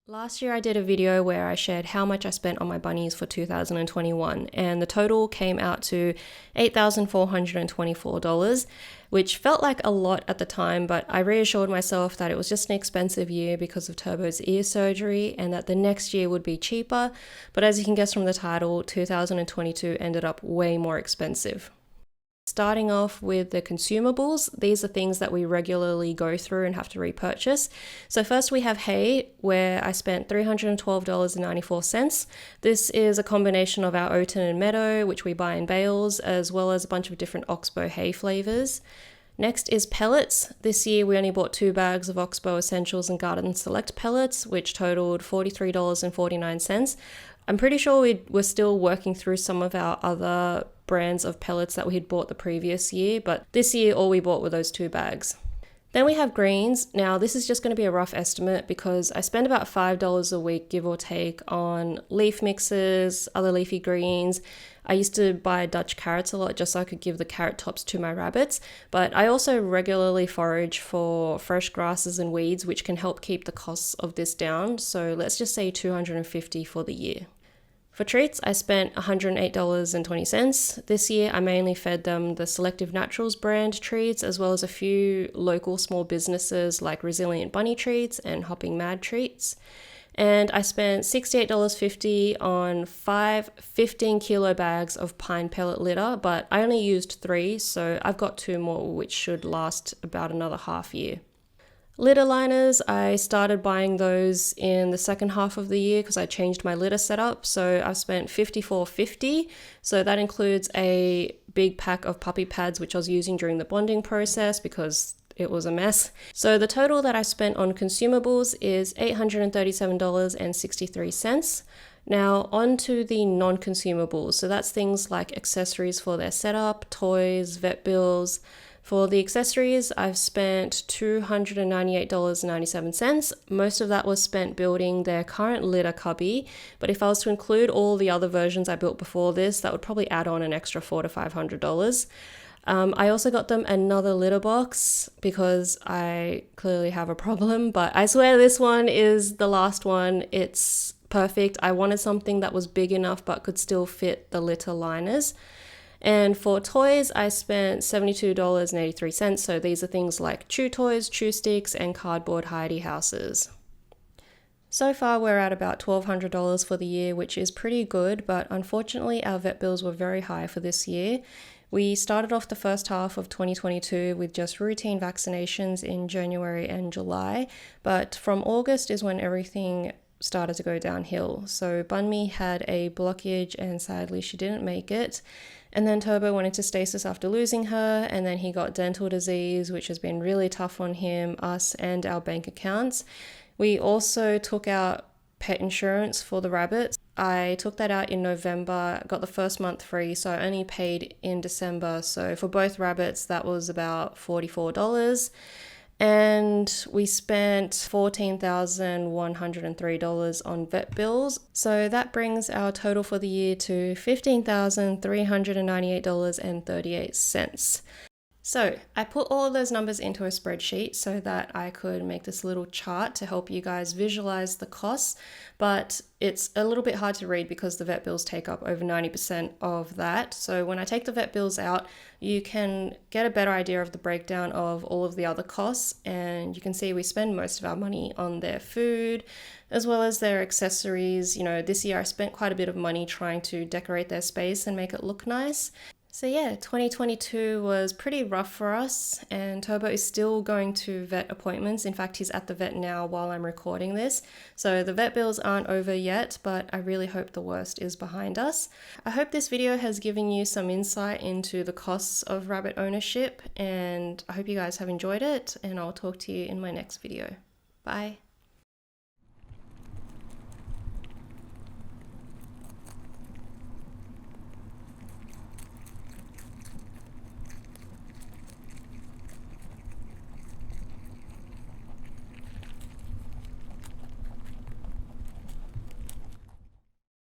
Last year I did a video where I shared how much I spent on my bunnies for 2021, and the total came out to $8,424, which felt like a lot at the time, but I reassured myself that it was just an expensive year because of Turbo's ear surgery and that the next year would be cheaper. But as you can guess from the title, 2022 ended up way more expensive. Starting off with the consumables, these are things that we regularly go through and have to repurchase. So first we have hay, where I spent $312.94. This is a combination of our Oaten and Meadow, which we buy in bales, as well as a bunch of different Oxbow hay flavors. Next is pellets. This year we only bought 2 bags of Oxbow Essentials and Garden Select pellets, which totaled $43.49. I'm pretty sure we were still working through some of our other brands of pellets that we had bought the previous year, but this year all we bought were those 2 bags. Then we have greens. Now this is just going to be a rough estimate because I spend about $5 a week, give or take, on leaf mixes, other leafy greens. I used to buy Dutch carrots a lot just so I could give the carrot tops to my rabbits, but I also regularly forage for fresh grasses and weeds, which can help keep the costs of this down. So let's just say $250 for the year. For treats, I spent $108.20. This year, I mainly fed them the Selective Naturals brand treats, as well as a few local small businesses like Resilient Bunny Treats and Hopping Mad Treats. And I spent $68.50 on 5 15-kilo bags of pine pellet litter, but I only used 3, so I've got 2 more, which should last about another half year. Litter liners, I started buying those in the second half of the year because I changed my litter setup. So I've spent $54.50. So that includes a big pack of puppy pads, which I was using during the bonding process because it was a mess. So the total that I spent on consumables is $837.63. Now on to the non-consumables. So that's things like accessories for their setup, toys, vet bills. For the accessories, I've spent $298.97. Most of that was spent building their current litter cubby, but if I was to include all the other versions I built before this, that would probably add on an extra $400 to $500. I also got them another litter box because I clearly have a problem, but I swear this one is the last one. It's perfect. I wanted something that was big enough but could still fit the litter liners. And for toys, I spent $72.83. So these are things like chew toys, chew sticks, and cardboard hidey houses. So far, we're at about $1,200 for the year, which is pretty good, but unfortunately, our vet bills were very high for this year. We started off the first half of 2022 with just routine vaccinations in January and July, but from August is when everything started to go downhill. So Bunny had a blockage and sadly she didn't make it. And then Turbo went into stasis after losing her, and then he got dental disease, which has been really tough on him, us, and our bank accounts. We also took out pet insurance for the rabbits. I took that out in November, got the first month free, so I only paid in December. So for both rabbits, that was about $44. And we spent $14,103 on vet bills. So that brings our total for the year to $15,398.38. So I put all of those numbers into a spreadsheet so that I could make this little chart to help you guys visualize the costs, but it's a little bit hard to read because the vet bills take up over 90% of that. So when I take the vet bills out, you can get a better idea of the breakdown of all of the other costs, and you can see we spend most of our money on their food as well as their accessories. You know, this year I spent quite a bit of money trying to decorate their space and make it look nice. So yeah, 2022 was pretty rough for us, and Turbo is still going to vet appointments. In fact, he's at the vet now while I'm recording this. So the vet bills aren't over yet, but I really hope the worst is behind us. I hope this video has given you some insight into the costs of rabbit ownership, and I hope you guys have enjoyed it, and I'll talk to you in my next video. Bye.